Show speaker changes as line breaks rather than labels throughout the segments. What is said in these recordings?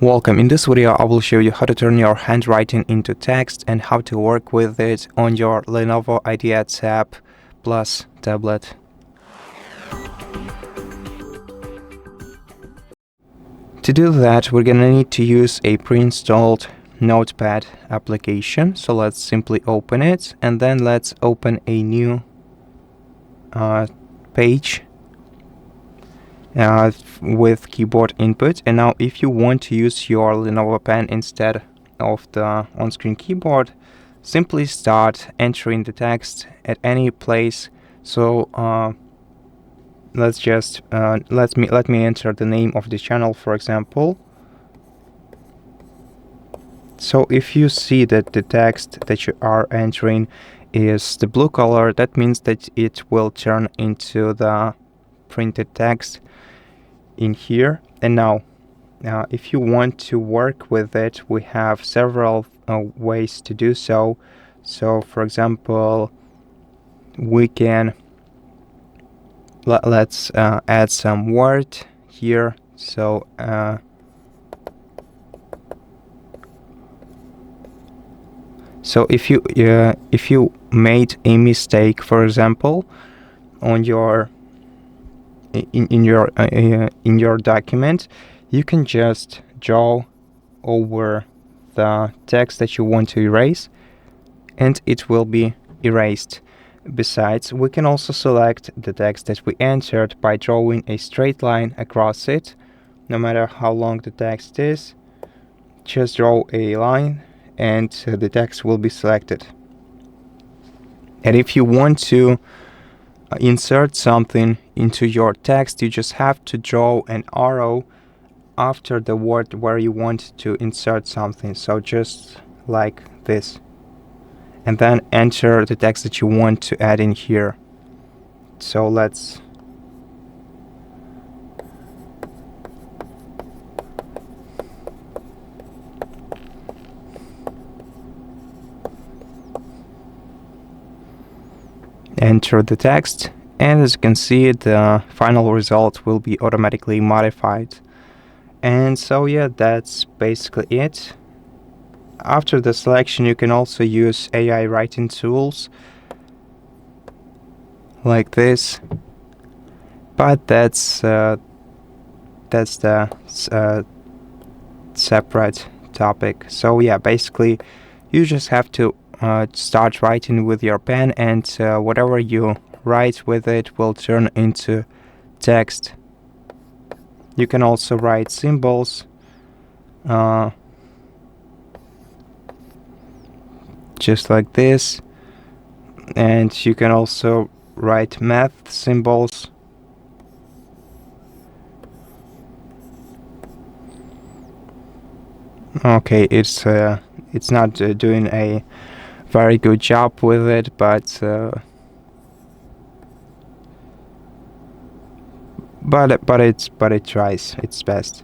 Welcome. In this video, I will show you how to turn your handwriting into text and how to work with it on your Lenovo Idea Tab Plus tablet. To do that, we're gonna need to use a pre-installed Notepad application. So let's simply open it, and then let's open a new page with keyboard input. And now if you want to use your Lenovo Pen instead of the on-screen keyboard, simply start entering the text at any place. So let's just let me enter the name of the channel, for example. So if you see that the text that you are entering is the blue color, that means that it will turn into the printed text in here. And now if you want to work with it, we have several ways to do so. So for example, we can let's add some word here. So if you made a mistake, for example, on your in your document, you can just draw over the text that you want to erase, and it will be erased. Besides, we can also select the text that we entered by drawing a straight line across it. No matter how long the text is, just draw a line and the text will be selected. And if you want to insert something into your text, you just have to draw an arrow after the word where you want to insert something. So just like this. And then enter the text that you want to add in here. So let's enter the text, and as you can see, the final result will be automatically modified. And so yeah, that's basically it. After the selection, you can also use AI writing tools like this, but that's the separate topic. So yeah, basically you just have to start writing with your pen, and whatever you write with it will turn into text. You can also write symbols, just like this, and you can also write math symbols. Okay, it's not doing a very good job with it, but it tries its best.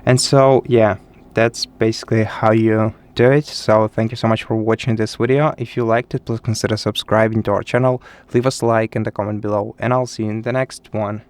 And so yeah, that's basically how you do it. So thank you so much for watching this video. If you liked it, please consider subscribing to our channel, leave us a like and a comment below, and I'll see you in the next one.